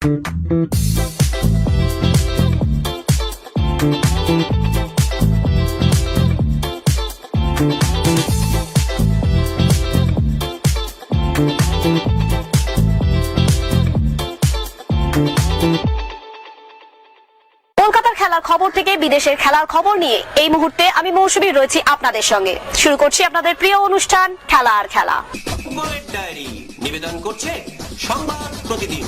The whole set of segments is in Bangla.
কলকাতার খেলার খবর থেকে বিদেশের খেলার খবর নিয়ে এই মুহূর্তে আমি মৌসুমী রয়েছি আপনাদের সঙ্গে। শুরু করছি আপনাদের প্রিয় অনুষ্ঠান খেলা আর খেলা। ফুটবলের ডায়েরি নিবেদন করছে সংবাদ প্রতিদিন।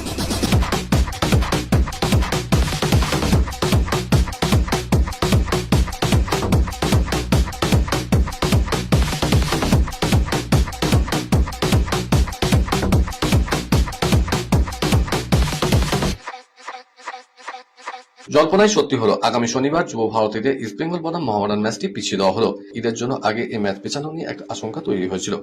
জল্পনায় সত্যি হলো, আগামী শনিবার যুব ভারতীদের ইস্ট বেঙ্গল বনাম মোহামেডান ম্যাচটি পিছিয়ে দেওয়া হলো। ঈদের জন্য আগে এই ম্যাচ পেছানো নিয়ে একটা আশঙ্কা তৈরি হয়েছিল।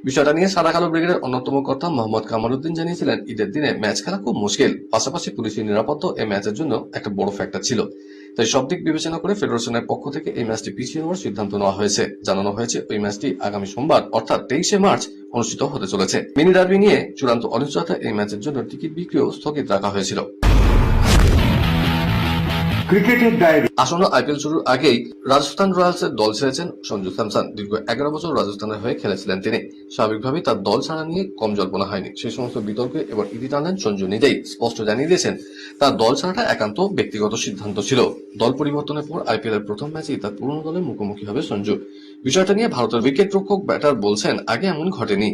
বিষয়টা নিয়ে সাদা কালো ব্রিগেডের অন্যতম কর্তা মোহাম্মদ কামারুদ্দিন জানিয়েছিলেন, ঈদের দিনে ম্যাচ খেলা খুব মুশকিল, পাশাপাশি পুলিশের নিরাপত্তা এই ম্যাচের জন্য একটা বড় ফ্যাক্টর ছিল। তাই সব দিক বিবেচনা করে ফেডারেশনের পক্ষ থেকে এই ম্যাচটি পিছিয়ে দেওয়ার সিদ্ধান্ত নেওয়া হয়েছে। জানানো হয়েছে ওই ম্যাচটি আগামী সোমবার অর্থাৎ 23শে মার্চ অনুষ্ঠিত হতে চলেছে। মিনি ডার্বি নিয়ে চূড়ান্ত অনিশ্চয়তা এই ম্যাচের জন্য টিকিট বিক্রিও স্থগিত রাখা হয়েছিল। ক্রিকেটের ডায়েরি। আসন্ন আইপিএল শুরুর আগেই রাজস্থান রয়্যালসের দল ছেড়েছেন সঞ্জু স্যামসন। দীর্ঘ 11 বছর রাজস্থানের হয়ে খেলেছিলেন তিনি। স্বাভাবিকভাবেই তার দল ছাড়া নিয়ে কম জল্পনা হয়নি। সেই সমস্ত বিতর্কে এবার ইতি টানলেন সঞ্জু নিজেই। স্পষ্ট জানিয়ে দিয়েছেন, তার দল ছাড়াটা একান্ত ব্যক্তিগত সিদ্ধান্ত ছিল। দল পরিবর্তনের পর আইপিএল এর প্রথম ম্যাচেই তার পুরনো দলের মুখোমুখি হবে সঞ্জু। বিষয়টা নিয়ে ভারতের উইকেট রক্ষক ব্যাটার বলছেন, আগে এমন ঘটেনি।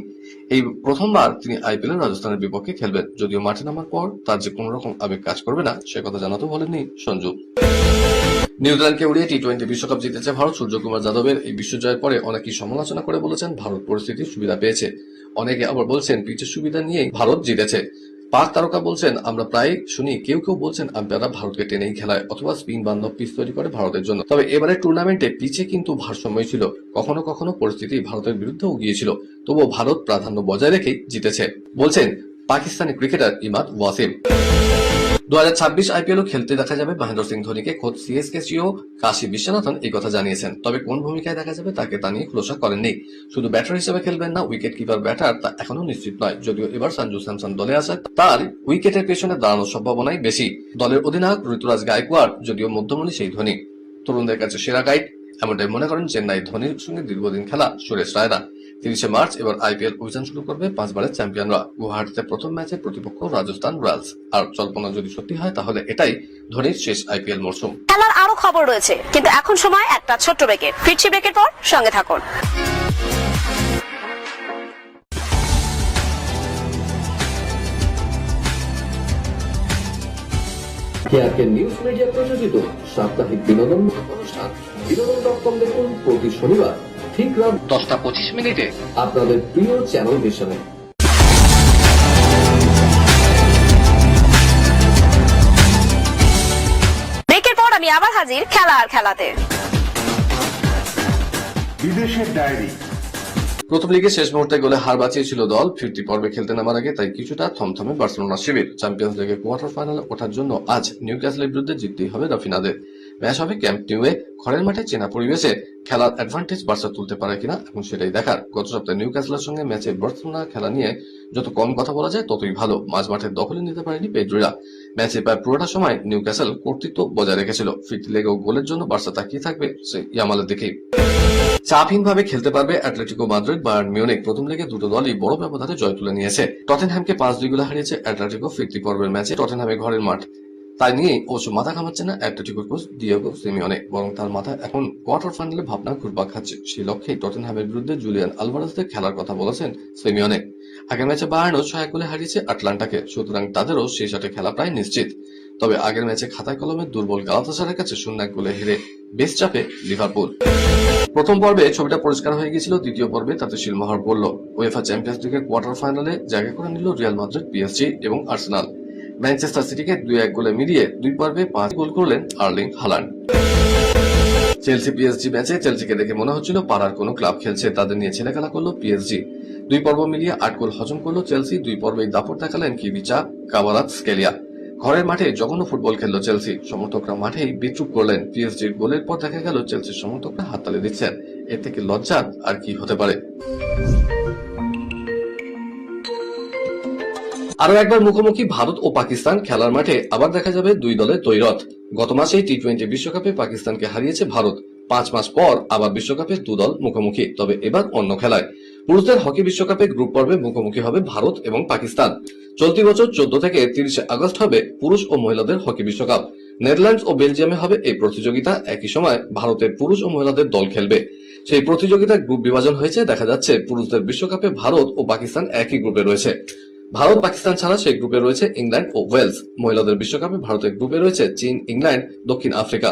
এই প্রথমবার তিনি আইপিএল এ রাজস্থানের বিপক্ষে খেলবেন। যদিও মাঠে নামার পর তার যে কোন রকম আবেগ কাজ করবে না, সে কথা জানাতেও বলেননি সঞ্জু। নিউজিল্যান্ডকে উড়িয়ে টি-20 বিশ্বকাপ জিতেছে ভারত। সূর্যকুমার যাদবের এই বিশ্বজয়ের পরে অনেকেই সমালোচনা করে বলেছেন, ভারত পরিস্থিতির সুবিধা পেয়েছে। অনেকে আবার বলছেন, পিচের সুবিধা নিয়েই ভারত জিতেছে। পাক তারকা বলছেন, আমরা প্রায় শুনি কেউ কেউ বলছেন আম্পায়াররা ভারতকে টেনেই খেলায় অথবা স্পিন বান্ধব পিচ তৈরি করে ভারতের জন্য। তবে এবারে টুর্নামেন্টে পিচে কিন্তু ভারসাম্যই ছিল। কখনো কখনো পরিস্থিতি ভারতের বিরুদ্ধেও গিয়েছিল, তবুও ভারত প্রাধান্য বজায় রেখেই জিতেছে, বলছেন পাকিস্তানি ক্রিকেটার ইমাদ ওয়াসিম। 2026 আইপিএলও খেলতে দেখা যাবে মহেন্দ্র সিং ধোনিকে। খোদ সিএসকে সিও কাশী বিশ্বনাথন এই কথা জানিয়েছেন। তবে কোন ভূমিকায় দেখা যাবে তা নিয়ে খোলসা করেননি। শুধু ব্যাটার হিসেবে খেলবেন না, উইকেট কিপার ব্যাটার তা এখনো নিশ্চিত নয়। যদিও এবার সঞ্জু স্যামসন দলে আসে, তার উইকেটের পেছনে দাঁড়ানোর সম্ভাবনাই বেশি। দলের অধিনায়ক ঋতুরাজ গায়কোয়াড় যদিও মধ্যমণি সেই ধোনি, তরুণদের কাছে সেরা গাইড, এমনটাই মনে করেন চেন্নাই ধোনির সঙ্গে দীর্ঘদিন খেলা সুরেশ রায়না। 30শে মার্চ এবার আইপিএল অভিযান শুরু করবে 5 বারের চ্যাম্পিয়নরা। গুয়াহাটিতে প্রথম ম্যাচের প্রতিপক্ষ রাজস্থান রয়্যালস। আর জল্পনা যদি সত্যি হয়, তাহলে এটাই ধোনির শেষ আইপিএল মরশুম। খেলার আরো খবর রয়েছে, কিন্তু এখন সময় একটা ছোট্ট ব্রেকের। ফিরছি ব্রেকের পর, সঙ্গে থাকুন। নিউজ মিডিয়া প্রযোজিত সাপ্তাহিক বিনোদন অনুষ্ঠান বিনোদন.com দেখুন প্রতি শনিবার ঠিক রাত 10:25 আপনাদের প্রিয় চ্যানেল হিসেবে। ব্রেকের পর আমি আবার হাজির খেলা আর খেলাতে। বিদেশের ডায়েরি। প্রথম লিগে শেষ মুহূর্তে গোলে হার বাঁচিয়েছিল দল। ফিরতি পর্বে খেলতে নামার আগে তাই কিছুটা থমথমে বার্সেলোনা শিবির। চ্যাম্পিয়ন্স লিগের কোয়ার্টার ফাইনালে ওঠার জন্য আজ নিউক্যাসলের বিরুদ্ধে জিততেই হবে রাফিনাদের। ম্যাচ হবে ক্যাম্প নিউয়ে। ঘরের মাঠে চেনা পরিবেশে খেলার অ্যাডভান্টেজ বার্সা তুলতে পারে কিনা এখন সেটাই দেখার। গত সপ্তাহে নিউক্যাসলের সঙ্গে ম্যাচে বার্সেলোনা খেলা নিয়ে যত কম কথা বলা যায় ততই ভালো। মাঝ মাঠের দখলে নিতে পারেনি পেড্রোরা। ম্যাচে প্রায় পুরোটা সময় নিউক্যাসল কর্তৃত্ব বজায় রেখেছিল। ফিরতি লেগেও গোলের জন্য বার্সা তাকিয়ে থাকবে সেই ইয়ামালের দিকেই। চাপহীনভাবে খেলতে পারবে অ্যাটলেটিকো মাদ্রিদ বায়ার্ন মিউনিখ। প্রথম লেগে দুটো দলই বড় ব্যবধানে জয় তুলে নিয়েছে। টটেনহ্যামকে 5-2 গোলে হারিয়েছে অ্যাটলেটিকো। ফিরতি পর্বের ম্যাচে টটেনহ্যামে ঘরের মাঠ, তাই নিয়ে অবশ্য মাথা ঘামাচ্ছে না অ্যাটলেটিকো কোচ ডিয়েগো সিমিওনে। বরং তার মাথায় এখন কোয়ার্টার ফাইনালে ভাবনা ঘুরপাক খাচ্ছে। সেই লক্ষ্যেই টটেনহ্যামের বিরুদ্ধে জুলিয়ান আলভারেজদের খেলার কথা বলেছেন সিমিওনে। আগের ম্যাচে বায়ার্নও 6-1 গোলে হারিয়েছে আটলান্টাকে, সুতরাং তাদেরও সেই সাথে খেলা প্রায় নিশ্চিত। তবে আগের ম্যাচে খাতায় কলমে দুর্বল গালাতাসারায়ের কাছে 0-1 গোলে হেরে বেশ চাপে লিভারপুল। প্রথম পর্বে ছবিটা পরিষ্কার হয়ে গিয়েছিল, দ্বিতীয় পর্বে তাতে শিলমোহর পড়ল। উয়েফা চ্যাম্পিয়ন্স লিগের কোয়ার্টার ফাইনালে জায়গা করে নিল রিয়াল মাদ্রিদ, পিএসজি এবং আর্সেনাল। ম্যানচেস্টার সিটিকে 2-1 গোলে মিলিয়ে 2 পর্বে 5 গোল করলেন আর্লিং হালান্ড। চেলসি পিএসজি ম্যাচে চেলসিকে দেখে মনে হচ্ছিল পাড়ার কোনো ক্লাব খেলছে, তাদের নিয়ে ছেলে খেলা করলো পিএসজি। 2 পর্ব মিলিয়ে 8 গোল হজম করলো চেলসি। 2 পর্বেই দাপট দেখালেন কিবিচা, কাভারাৎসকেলিয়া। ঘরের মাঠে জঘন্য ফুটবল খেললো চেলসি। সমর্থকরা মাঠেই বিদ্রুপ করলেন। পিএসজির গোলের পর দেখা গেল চেলসির সমর্থকরা হাততালি দিচ্ছেন। এর থেকে লজ্জার আর কি হতে পারে। আরো একবার মুখোমুখি ভারত ও পাকিস্তান, খেলার মাঠে আবার দেখা যাবে দুই দলের দ্বৈরথ। গত মাসেই টি-20 বিশ্বকাপে পাকিস্তানকে হারিয়েছে ভারত। 5 মাস পর আবার বিশ্বকাপে দুদল মুখোমুখি, তবে এবার অন্য খেলায়। পুরুষদের হকি বিশ্বকাপে গ্রুপ পর্বে মুখোমুখি হবে ভারত এবং পাকিস্তান। চলতি বছর 14 থেকে 30 আগস্ট হবে পুরুষ ও মহিলাদের হকি বিশ্বকাপ। নেদারল্যান্ডস ও বেলজিয়ামে হবে এই প্রতিযোগিতা। একই সময় ভারতের পুরুষ ও মহিলাদের দল খেলবে। সেই প্রতিযোগিতার গ্রুপ বিভাজন হয়েছে। দেখা যাচ্ছে পুরুষদের বিশ্বকাপে ভারত ও পাকিস্তান একই গ্রুপে রয়েছে। ভারত পাকিস্তান ছাড়া সেই গ্রুপে রয়েছে ইংল্যান্ড ও ওয়েলস। মহিলাদের বিশ্বকাপে ভারতের গ্রুপে রয়েছে চীন, ইংল্যান্ড, দক্ষিণ আফ্রিকা।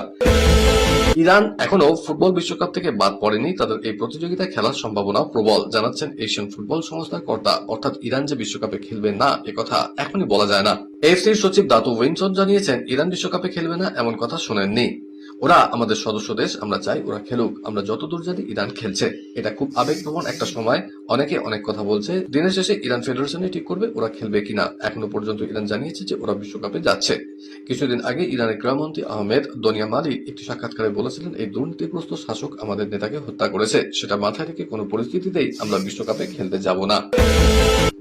ইরান এখনো ফুটবল বিশ্বকাপ থেকে বাদ পড়েনি। তাদের এই প্রতিযোগিতায় খেলার সম্ভাবনা প্রবল, জানাচ্ছেন এশিয়ান ফুটবল সংস্থার কর্তা। অর্থাৎ ইরান যে বিশ্বকাপে খেলবে না একথা এখনই বলা যায় না। এএফসির সচিব দাতো উইনসন জানিয়েছেন, ইরান বিশ্বকাপে খেলবে না এমন কথা শোনেননি। ওরা আমাদের সদস্য দেশ, আমরা চাই ওরা খেলুক। আমরা যতদূর জানি ইরান খেলছে। এটা খুব আবেগপ্রবণ একটা সময়। অনেকে অনেক কথা বলছে। দিনের শেষে ইরান ফেডারেশনই ঠিক করবে ওরা খেলবে কিনা। এখনো পর্যন্ত ইরান জানিয়েছে যে ওরা বিশ্বকাপে যাচ্ছে। কিছুদিন আগে ইরানের ক্রীড়ামন্ত্রী আহমেদ দনিয়ামালি একটি সাক্ষাৎকারে বলেছিলেন, এই দুর্নীতিগ্রস্ত শাসক আমাদের নেতাকে হত্যা করেছে। সেটা মাথায় রেখে কোনো পরিস্থিতিতেই আমরা বিশ্বকাপে খেলতে যাব না।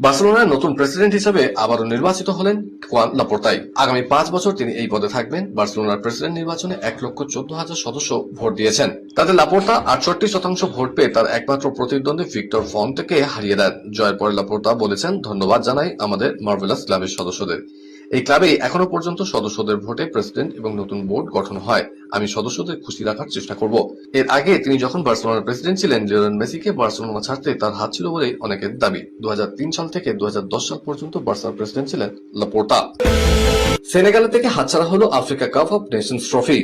বার্সেলোনার নতুন প্রেসিডেন্ট হিসেবে আবারও নির্বাচিত হলেন খুয়ান লাপোর্তাই। আগামী 5 বছর তিনি এই পদে থাকবেন। বার্সেলোনার প্রেসিডেন্ট নির্বাচনে 1,14,000 সদস্য ভোট দিয়েছেন। তাতে লাপোর্তা 68% ভোট পেয়ে তার একমাত্র প্রতিদ্বন্দ্বী ভিক্টর ফন্তেকে হারিয়ে দেন। জয়ের পরে লাপোর্তা বলেছেন, ধন্যবাদ জানাই আমাদের মার্ভেলাস ক্লাবের সদস্যদের। এই ক্লাবেই এখনো পর্যন্ত সদস্যদের ভোটে প্রেসিডেন্ট এবং নতুন বোর্ড গঠন হয়। আমি সদস্যদের খুশি রাখার চেষ্টা করব। এর আগে তিনি যখন বার্সেলোনার প্রেসিডেন্ট ছিলেন, লিওনেল মেসিকে বার্সেলোনা ছাড়তে তার হাত ছিল বলেই অনেকের দাবি। 2003 সাল থেকে 2010 সাল পর্যন্ত বার্সার প্রেসিডেন্ট ছিলেন লাপোর্তা। সেনেগালের থেকে হাতছাড়া হলো Africa cup of nations trophy.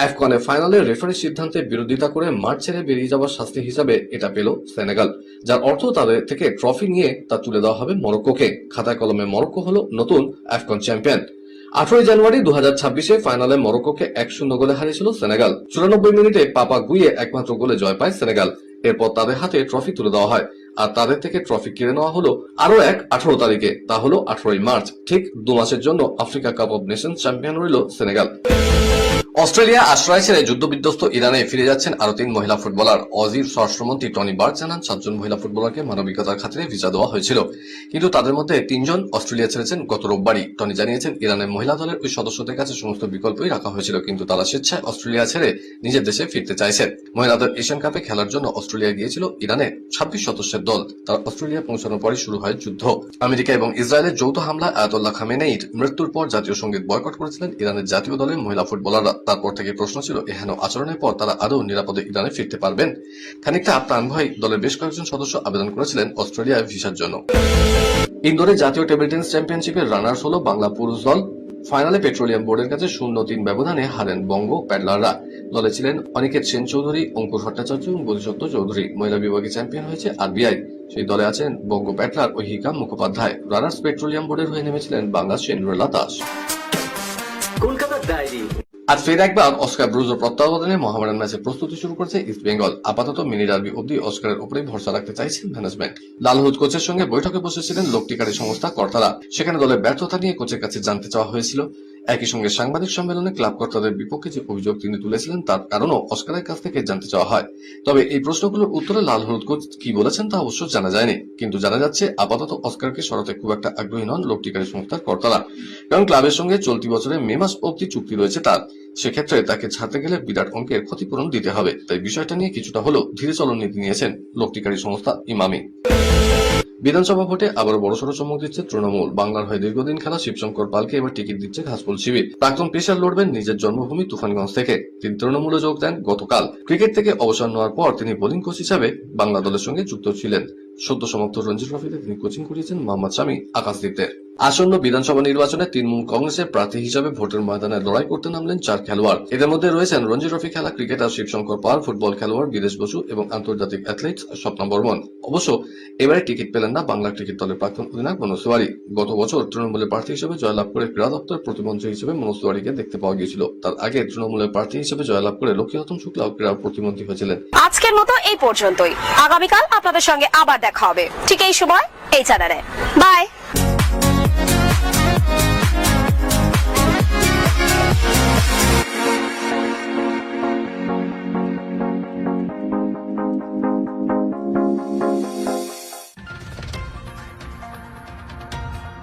আফকনের ফাইনালে রেফারির সিদ্ধান্তের বিরোধিতা করে মাঠ ছেড়ে বেরিয়ে যাওয়ার শাস্তি হিসাবে এটা পেল সেনেগাল, যার অর্থ তাদের থেকে ট্রফি নিয়ে তা তুলে দেওয়া হবে মরক্কোকে। খাতায় কলমে মরক্কো হলো নতুন আফকন চ্যাম্পিয়ন। 18 জানুয়ারি 2026-এ ফাইনালে মরক্কোকে 1-0 গোলে হারিয়েছিল সেনেগাল। 94 মিনিটে পাপা গুইয়ে একমাত্র গোলে জয় পায় সেনেগাল। এরপর তাদের হাতে ট্রফি তুলে দেওয়া হয়, আর তাদের থেকে ট্রফি কেড়ে নেওয়া হলো আরো 18 তারিখে। তা হলো 18 মার্চ। ঠিক 2 মাসের জন্য Africa cup of Nations champion রইল সেনেগাল। অস্ট্রেলিয়া আশ্রয় ছেড়ে যুদ্ধবিধ্বস্ত ইরানে ফিরে যাচ্ছেন আরো 3 মহিলা ফুটবলার। অজির স্বরাষ্ট্রমন্ত্রী টনি বার্চ জানান, 7 জন মহিলা ফুটবলারকে মানবিকতার খাতিরে ভিসা দেওয়া হয়েছিল, কিন্তু তাদের মধ্যে 3 জন অস্ট্রেলিয়া ছেড়েছেন গত রোববারই। টনি জানিয়েছেন, ইরানের মহিলা দলের ওই সদস্যদের কাছে সমস্ত বিকল্পই রাখা হয়েছিল, কিন্তু তারা স্বেচ্ছায় অস্ট্রেলিয়া ছেড়ে নিজের দেশে ফিরতে চাইছেন। মহিলাদের এশিয়ান কাপে খেলার জন্য অস্ট্রেলিয়া গিয়েছিল ইরানের 26 সদস্যের দল। তারা অস্ট্রেলিয়া পৌঁছানোর পরই শুরু হয় যুদ্ধ। আমেরিকা এবং ইসরায়েলের যৌথ হামলায় আয়াতুল্লাহ খামেনেইর মৃত্যুর পর জাতীয় সঙ্গীত বয়কট করেছিলেন ইরানের জাতীয় দলের মহিলা ফুটবলাররা। তারপর থেকে প্রশ্ন ছিল, এহেন আচরণের পর তারা আদৌ নিরাপদে ইরানে ফিরতে পারবেন? খানিকটা প্রাণ ভয় দলের বেশ কয়েকজন সদস্য আবেদন করেছিলেন অস্ট্রেলিয়ায় ভিসার জন্য। ইন্দোরে জাতীয় টেবিল টেনিস চ্যাম্পিয়নশিপের রানার্স হলো বাংলা পুরুষ দল। ফাইনালে পেট্রোলিয়াম বোর্ডের কাছে 0-3 ব্যবধানে হারেন বঙ্গ প্যাডলাররা। দলে ছিলেন অনিকেত সেন চৌধুরী, অঙ্কুর ভট্টাচার্য এবং বোধিসত্ত্ব চৌধুরী। মহিলা বিভাগে চ্যাম্পিয়ন হয়েছে আরবিআই। সেই দলে আছেন বঙ্গ প্যাডলার ও হিকা মুখোপাধ্যায়। রানার্স পেট্রোলিয়াম বোর্ডের হয়ে নেমেছিলেন বাংলা সেন্দ্রলা দাস। কলকাতার ডায়েরি। আজ ফের একবার অস্কার ব্রুজোর তত্ত্বাবধানে মহামেডান ম্যাচের প্রস্তুতি শুরু করেছে ইস্ট বেঙ্গল। আপাতত মিনি ডার্বি অব্দি অস্কারের উপরেই ভরসা রাখতে চাইছেন ম্যানেজমেন্ট। লালহুদ কোচের সঙ্গে বৈঠকে বসেছিলেন লোকটিকারী সংস্থা কর্তারা। সেখানে দলের ব্যর্থতা নিয়ে কোচের কাছে জানতে চাওয়া হয়েছিল। একই সঙ্গে সাংবাদিক সম্মেলনে ক্লাব কর্তাদের বিপক্ষে যে অভিযোগ তিনি তুলেছিলেন তার কারণও অস্কারের কাছ থেকে জানতে চাওয়া হয়। তবে এই প্রশ্নগুলোর উত্তরে লাল হলুদ কোচ কি বলেছেন তা অবশ্য জানা যায়নি, কিন্তু জানা যাচ্ছে আপাতত অস্কারকে সরাতে খুব একটা আগ্রহী নন লোকটিকারী সংস্থার কর্তারা। কারণ ক্লাবের সঙ্গে চলতি বছরের মে মাস অব্দি চুক্তি রয়েছে তার। সেক্ষেত্রে তাকে ছাড়তে গেলে বিরাট অঙ্কের ক্ষতিপূরণ দিতে হবে। তাই বিষয়টা নিয়ে কিছুটা হলেও ধীরে চলন নীতি নিয়েছেন লোকটিকারী সংস্থা ইমামি। বিধানসভা ভোটে আবারও বড়সড় চমক দিচ্ছে তৃণমূল। বাংলার হয়ে দীর্ঘদিন খেলা শিবশঙ্কর পালকে এবার টিকিট দিচ্ছে ঘাসফুল শিবির। প্রাক্তন পেসার লড়বেন নিজের জন্মভূমি তুফানগঞ্জ থেকে। তিনি তৃণমূলে যোগ দেন গতকাল। ক্রিকেট থেকে অবসর নেওয়ার পর তিনি বোলিং কোচ হিসাবে বাংলা দলের সঙ্গে যুক্ত ছিলেন। সদ্য সমাপ্ত রঞ্জি ট্রফিতে তিনি কোচিং করিয়েছেন মোহাম্মদ শামী আকাশদীপদের। আসন্ন বিধানসভা নির্বাচনে তৃণমূল কংগ্রেসের প্রার্থী হিসাবে ভোটের ময়দানে লড়াই করতে নামলেন 4 খেলোয়াড়। এদের মধ্যে রয়েছেন রঞ্জি ট্রফি খেলা ক্রিকেটার শিবশঙ্কর পাল, ফুটবল খেলোয়াড় বিদেশ বসু এবং আন্তর্জাতিক অ্যাথলেট স্বপ্না বর্মন। অবশ্য এবারে টিকিট পেলেন না বাংলা ক্রিকেট দলের প্রাক্তন অধিনায়ক মনোজ তিওয়ারি। গত বছর তৃণমূলের প্রার্থী হিসেবে জয়লাভ করে ক্রীড়া দপ্তর প্রতিমন্ত্রী হিসেবে মনোজ তিওয়ারিকে দেখতে পাওয়া গিয়েছিল। তার আগে তৃণমূলের প্রার্থী হিসেবে জয়লাভ করে লক্ষ্মীরতন শুক্লাও ক্রীড়া প্রতিমন্ত্রী হয়েছিলেন। আজকের মতো এই পর্যন্তই। আগামীকাল আপনাদের সঙ্গে আবার দেখা হবে ঠিক এই সময় এই চ্যানেলে। বাই।